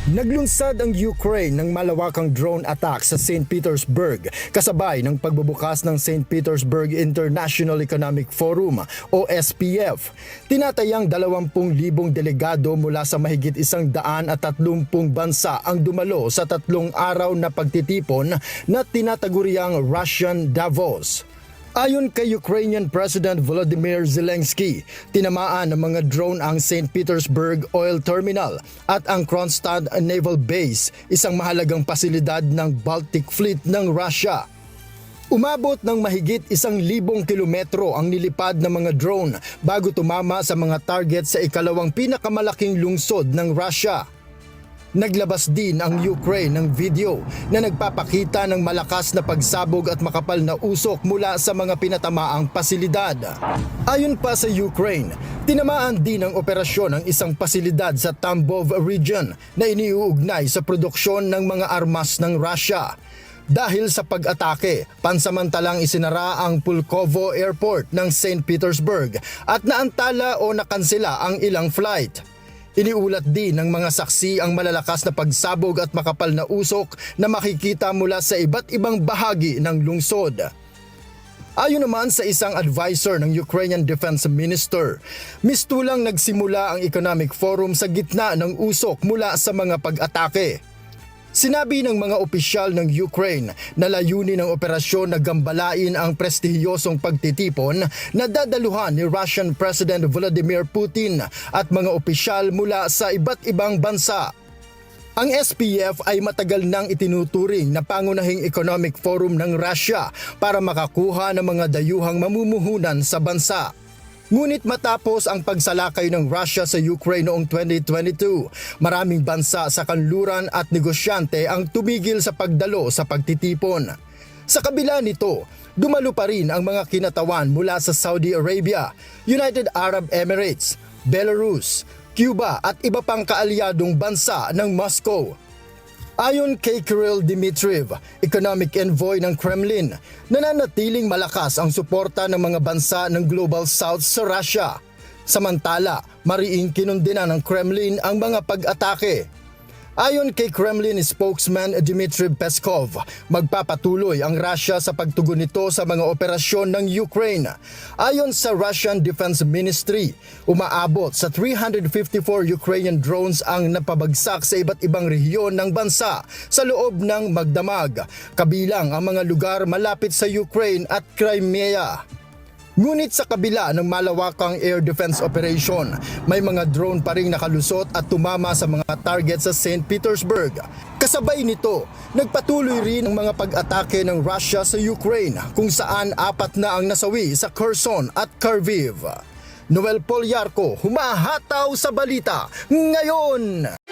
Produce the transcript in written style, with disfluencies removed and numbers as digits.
Naglunsad ang Ukraine ng malawakang drone attack sa St. Petersburg kasabay ng pagbubukas ng St. Petersburg International Economic Forum o SPF. Tinatayang 20,000 delegado mula sa mahigit 130 bansa ang dumalo sa 3 araw na pagtitipon na tinataguriang Russian Davos. Ayon kay Ukrainian President Volodymyr Zelensky, tinamaan ng mga drone ang St. Petersburg Oil Terminal at ang Kronstadt Naval Base, isang mahalagang pasilidad ng Baltic Fleet ng Russia. Umabot ng mahigit 1,000 kilometro ang nilipad ng mga drone bago tumama sa mga target sa ikalawang pinakamalaking lungsod ng Russia. Naglabas din ang Ukraine ng video na nagpapakita ng malakas na pagsabog at makapal na usok mula sa mga pinatamaang pasilidad. Ayon pa sa Ukraine, tinamaan din ang operasyon ang isang pasilidad sa Tambov region na iniuugnay sa produksyon ng mga armas ng Russia. Dahil sa pag-atake, pansamantalang isinara ang Pulkovo Airport ng St. Petersburg at naantala o nakansela ang ilang flight. Iniulat din ng mga saksi ang malalakas na pagsabog at makapal na usok na makikita mula sa iba't ibang bahagi ng lungsod. Ayon naman sa isang advisor ng Ukrainian Defense Minister, mistulang nagsimula ang Economic Forum sa gitna ng usok mula sa mga pag-atake. Sinabi ng mga opisyal ng Ukraine na layunin ng operasyon na gambalain ang prestihiyosong pagtitipon na dadaluhan ni Russian President Vladimir Putin at mga opisyal mula sa iba't ibang bansa. Ang SPF ay matagal nang itinuturing na pangunahing economic forum ng Russia para makakuha ng mga dayuhang mamumuhunan sa bansa. Ngunit matapos ang pagsalakay ng Russia sa Ukraine noong 2022, maraming bansa sa kanluran at negosyante ang tumigil sa pagdalo sa pagtitipon. Sa kabila nito, dumalo pa rin ang mga kinatawan mula sa Saudi Arabia, United Arab Emirates, Belarus, Cuba at iba pang kaalyadong bansa ng Moscow. Ayon kay Kirill Dmitriev, economic envoy ng Kremlin, nananatiling malakas ang suporta ng mga bansa ng Global South sa Russia. Samantala, mariing kinundina ng Kremlin ang mga pag-atake. Ayon kay Kremlin spokesman Dmitry Peskov, magpapatuloy ang Russia sa pagtugon nito sa mga operasyon ng Ukraine. Ayon sa Russian Defense Ministry, umaabot sa 354 Ukrainian drones ang napabagsak sa iba't ibang rehiyon ng bansa sa loob ng magdamag, kabilang ang mga lugar malapit sa Ukraine at Crimea. Ngunit sa kabila ng malawakang air defense operation, may mga drone pa ring nakalusot at tumama sa mga target sa St. Petersburg. Kasabay nito, nagpatuloy rin ang mga pag-atake ng Russia sa Ukraine kung saan 4 na ang nasawi sa Kherson at Kharkiv. Noel Polyarco, humahataw sa balita ngayon!